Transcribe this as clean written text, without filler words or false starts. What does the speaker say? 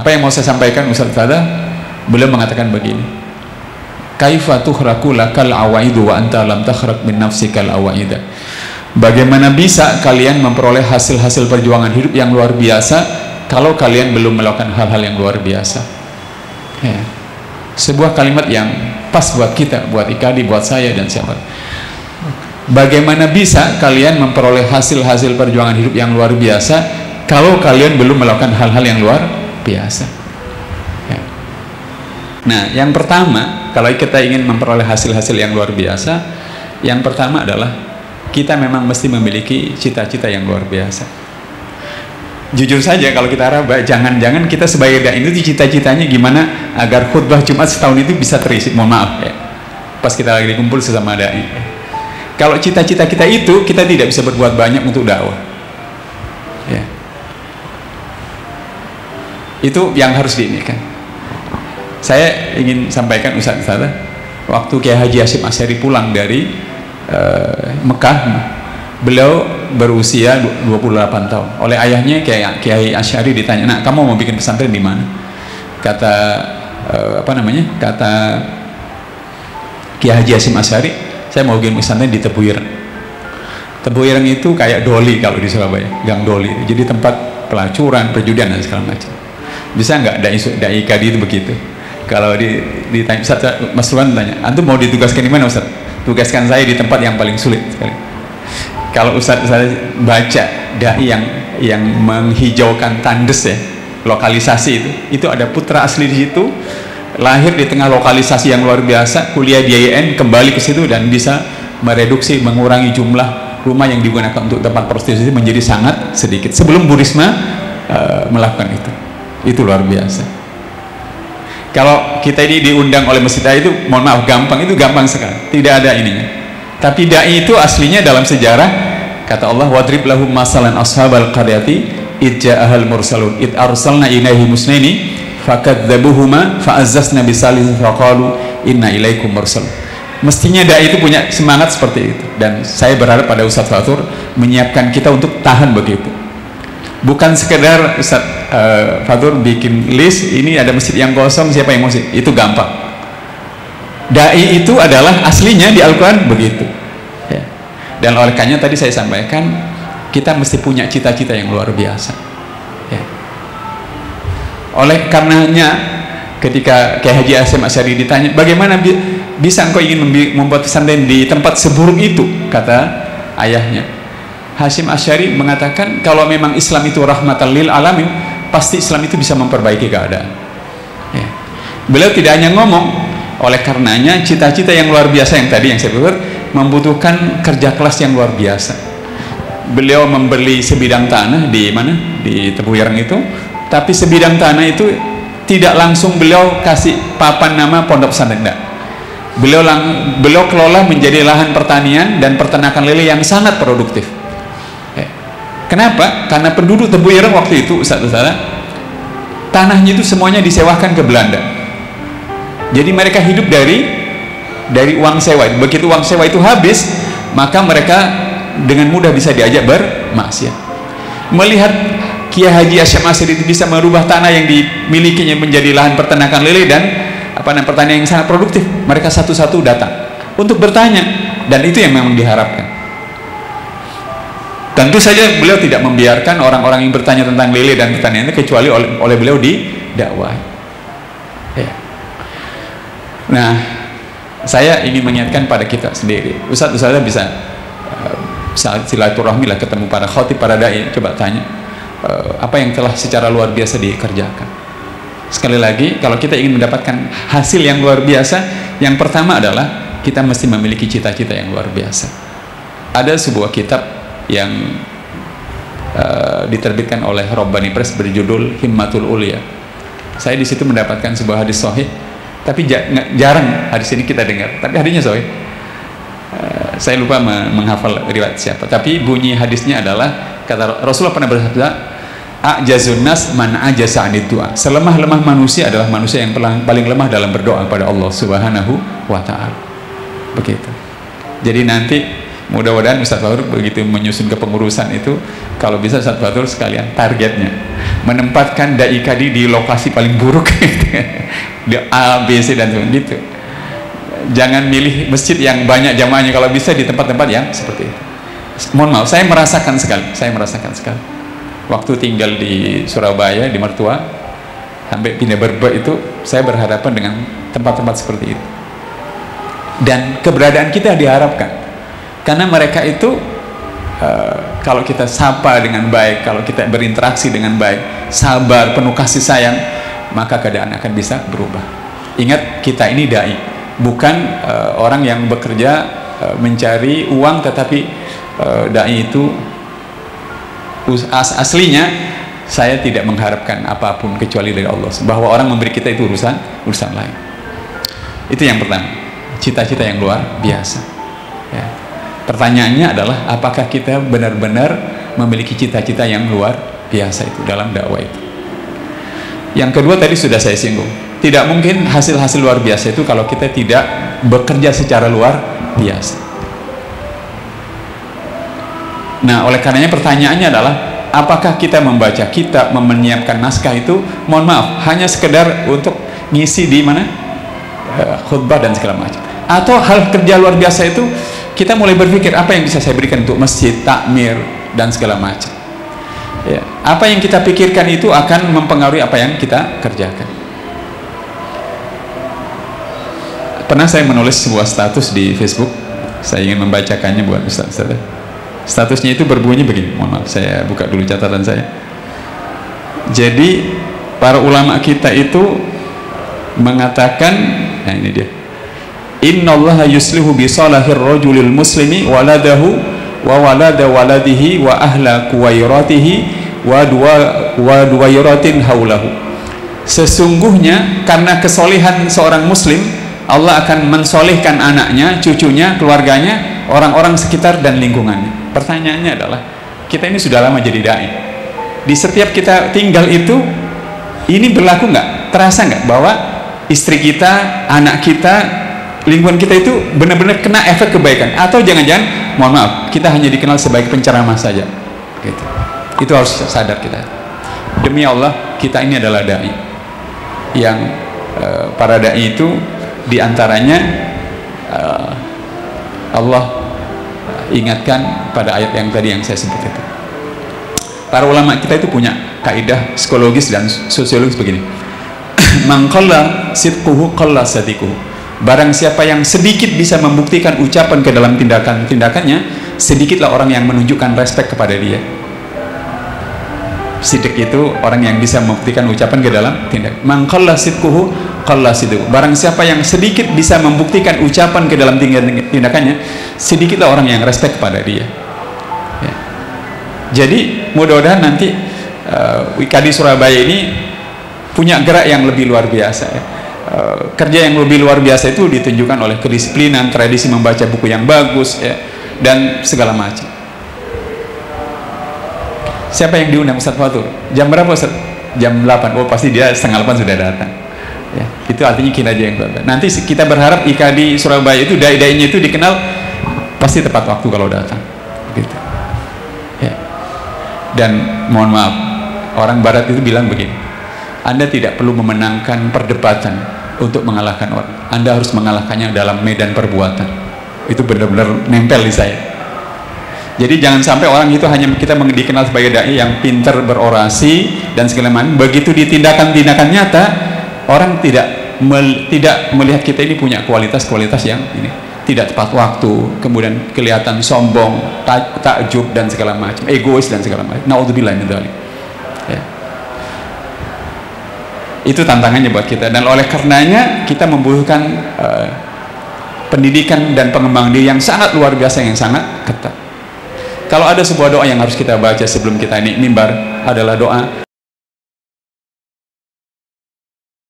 Apa yang mau saya sampaikan Ustaz Tada? Beliau mengatakan begini, kaifa tuhraku lakal awaidu wa anta lam takhrak min nafsikal awaida. Bagaimana bisa kalian memperoleh hasil-hasil perjuangan hidup yang luar biasa kalau kalian belum melakukan hal-hal yang luar biasa? Ya. Sebuah kalimat yang pas buat kita, buat Ikadi, buat saya dan siapa. Bagaimana bisa kalian memperoleh hasil-hasil perjuangan hidup yang luar biasa kalau kalian belum melakukan hal-hal yang luar biasa? Ya. Nah, yang pertama, kalau kita ingin memperoleh hasil-hasil yang luar biasa, yang pertama adalah kita memang mesti memiliki cita-cita yang luar biasa. Jujur saja kalau kita raba, jangan-jangan kita sebagai dai itu cita-citanya gimana agar khutbah Jumat setahun itu bisa terisi. Mohon maaf ya, pas kita lagi kumpul sesama dai. Kalau cita-cita kita itu, kita tidak bisa berbuat banyak untuk dakwah. Ya. Itu yang harus diinikan. Saya ingin sampaikan Ustaz, waktu Kiai Haji Hasyim Asy'ari pulang dari Mekah, beliau berusia 28 tahun. Oleh ayahnya Kiai Asy'ari ditanya, "Nak, kamu mau bikin pesantren di mana?" Kata kata Kiai Haji Hasyim Asy'ari, "Saya mau bikin pesantren di Tebu Ireng." Tebu Ireng itu kayak Doli kalau di Surabaya, Gang Doli. Jadi tempat pelacuran, perjudian dan segala macam. Bisa nggak dai Ikadi itu begitu? Kalau ditanya, Mas Ruan tanya, "Antum mau ditugaskan di mana, Ustaz?" "Tugaskan saya di tempat yang paling sulit sekali." Kalau Ustaz saya baca dai yang menghijaukan tandes ya, lokalisasi itu ada putra asli di situ, lahir di tengah lokalisasi yang luar biasa, kuliah di IAIN, kembali ke situ dan bisa mereduksi, mengurangi jumlah rumah yang digunakan untuk tempat prostitusi menjadi sangat sedikit sebelum Bu Risma melakukan itu luar biasa. Kalau kita ini diundang oleh Masjid Dai itu, mohon maaf, gampang sekali, tidak ada ininya. Tapi dai itu aslinya dalam sejarah, kata Allah, wadrib lahum masalan ashabal qaryati id ja'ahal mursalun id arsalna ilaihi musnaini fakadzabuhuma fa'azzazna bisalih faqalu inna ilaikum mursalun. Mestinya dai itu punya semangat seperti itu, dan saya berharap pada Ustaz Fatur menyiapkan kita untuk tahan begitu. Bukan sekedar Ustaz Fatur bikin list, ini ada masjid yang kosong, siapa yang mau sih? Itu gampang. Dai itu adalah aslinya di Al-Quran begitu ya. Dan oleh karenanya tadi saya sampaikan, kita mesti punya cita-cita yang luar biasa ya. Oleh karenanya ketika Kiai Haji Hasyim Asy'ari ditanya, bagaimana bisa engkau ingin membuat pesantren di tempat seburuk itu, kata ayahnya, Hasyim Asy'ari mengatakan, kalau memang Islam itu rahmatan lil alamin, pasti Islam itu bisa memperbaiki keadaan ya. Beliau tidak hanya ngomong, oleh karenanya cita-cita yang luar biasa yang tadi yang saya sebut membutuhkan kerja keras yang luar biasa. Beliau membeli sebidang tanah di mana? Di Tebu Ireng itu, tapi sebidang tanah itu tidak langsung beliau kasih papan nama pondok pesantren. Beliau kelola menjadi lahan pertanian dan peternakan lele yang sangat produktif. Kenapa? Karena penduduk Tebu Ireng waktu itu, Ustaz, tanahnya itu semuanya disewakan ke Belanda. Jadi mereka hidup dari uang sewa. Begitu uang sewa itu habis, maka mereka dengan mudah bisa diajak bermaksiat. Melihat Kiai Haji Hasyim Asy'ari itu bisa merubah tanah yang dimilikinya menjadi lahan peternakan lele dan pertanian yang sangat produktif, mereka satu-satu datang untuk bertanya, dan itu yang memang diharapkan. Tentu saja beliau tidak membiarkan orang-orang yang bertanya tentang lele dan pertanian itu kecuali oleh beliau didakwahi ya. Nah, saya ingin mengingatkan pada kita sendiri, Ustaz bisa silaturahmi lah, ketemu para khotib, para dai, coba tanya apa yang telah secara luar biasa dikerjakan. Sekali lagi, kalau kita ingin mendapatkan hasil yang luar biasa, yang pertama adalah kita mesti memiliki cita-cita yang luar biasa. Ada sebuah kitab yang diterbitkan oleh Rabbani Press berjudul Himmatul Ulia. Saya di situ mendapatkan sebuah hadis sahih, tapi jarang hadis ini kita dengar, tapi hadisnya sahih. Saya lupa menghafal riwayat siapa, tapi bunyi hadisnya adalah, kata Rasulullah pernah bersabda, a'jazun nas man ajaza 'anid du'a. Selemah-lemah manusia adalah manusia yang paling lemah dalam berdoa kepada Allah Subhanahu wa taala. Begitu. Jadi nanti Mudah-mudahan Ustaz Fatur begitu menyusun kepengurusan itu, kalau bisa Ustaz Fatur sekalian targetnya menempatkan dai kadi di lokasi paling buruk di A, B, C dan sebagainya gitu. Jangan milih masjid yang banyak jamaahnya, kalau bisa di tempat-tempat yang seperti itu. Mohon maaf, saya merasakan sekali waktu tinggal di Surabaya, di Mertua sampai pindah Berbek itu, saya berhadapan dengan tempat-tempat seperti itu. Dan keberadaan kita diharapkan karena mereka itu kalau kita sapa dengan baik, kalau kita berinteraksi dengan baik, sabar, penuh kasih sayang, maka keadaan akan bisa berubah. Ingat, kita ini dai, bukan orang yang bekerja mencari uang, tetapi dai itu aslinya saya tidak mengharapkan apapun kecuali dari Allah, bahwa orang memberi kita itu urusan lain. Itu yang pertama, cita-cita yang luar biasa ya. Pertanyaannya adalah apakah kita benar-benar memiliki cita-cita yang luar biasa itu dalam dakwah itu. Yang kedua tadi sudah saya singgung, tidak mungkin hasil-hasil luar biasa itu kalau kita tidak bekerja secara luar biasa. Nah, oleh karenanya pertanyaannya adalah apakah kita membaca kitab, menyiapkan naskah itu, mohon maaf, hanya sekedar untuk ngisi di mana khutbah dan segala macam, atau hal kerja luar biasa itu kita mulai berpikir apa yang bisa saya berikan untuk masjid, takmir dan segala macam ya. Apa yang kita pikirkan itu akan mempengaruhi apa yang kita kerjakan. Pernah saya menulis sebuah status di Facebook, saya ingin membacakannya buat Ustaz. Statusnya itu berbunyi begini, mohon maaf, saya buka dulu catatan saya. Jadi para ulama kita itu mengatakan, nah ini dia, innallaha yuslihu bi salahir rajulil muslimi waladahu wa walada waladihi wa ahla kuwairatihi wa duwairatin haulahu. Sesungguhnya karena kesolehan seorang muslim, Allah akan mensolehkan anaknya, cucunya, keluarganya, orang-orang sekitar dan lingkungannya. Pertanyaannya adalah, kita ini sudah lama jadi dai, di setiap kita tinggal itu, ini berlaku nggak? Terasa nggak bahwa istri kita, anak kita, lingkungan kita itu benar-benar kena efek kebaikan? Atau jangan-jangan, mohon maaf, kita hanya dikenal sebagai penceramah saja gitu. Itu harus sadar kita. Demi Allah, kita ini adalah dai yang para dai itu diantaranya Allah ingatkan pada ayat yang tadi yang saya sebut itu. Para ulama kita itu punya kaidah psikologis dan sosiologis begini, man qalla sidquhu qalla sadiquhu. Barang siapa yang sedikit bisa membuktikan ucapan ke dalam tindakannya, sedikitlah orang yang menunjukkan respek kepada dia. Sidik itu orang yang bisa membuktikan ucapan ke dalam tindakan. Man qalla sidquhu qalla sidquhu. Barang siapa yang sedikit bisa membuktikan ucapan ke dalam tindakannya, sedikitlah orang yang respek kepada dia ya. Jadi mudah-mudahan nanti WIKADI Surabaya ini punya gerak yang lebih luar biasa ya. Kerja yang lebih luar biasa itu ditunjukkan oleh kedisiplinan, tradisi membaca buku yang bagus ya, dan segala macam. Siapa yang diundang Ustaz Fatur? Jam berapa Ustaz? Jam 8. Oh pasti dia setengah 8 sudah datang ya. Itu artinya kinerja yang bagus. Nanti kita berharap IKADI Surabaya itu dai-dainya itu dikenal pasti tepat waktu kalau datang gitu ya. Dan mohon maaf, orang barat itu bilang begini, Anda tidak perlu memenangkan perdebatan untuk mengalahkan orang, Anda harus mengalahkannya dalam medan perbuatan. Itu benar-benar nempel di saya. Jadi jangan sampai orang itu hanya kita dikenal sebagai dai yang pintar berorasi dan segala macam, begitu di tindakan-tindakan nyata orang tidak melihat kita ini punya kualitas-kualitas yang ini, tidak tepat waktu, kemudian kelihatan sombong, takjub dan segala macam, egois dan segala macam. Naudzubillah min dzalik ya. Itu tantangannya buat kita, dan oleh karenanya kita membutuhkan pendidikan dan pengembangan diri yang sangat luar biasa, yang sangat ketat. Kalau ada sebuah doa yang harus kita baca sebelum kita ini mimbar adalah doa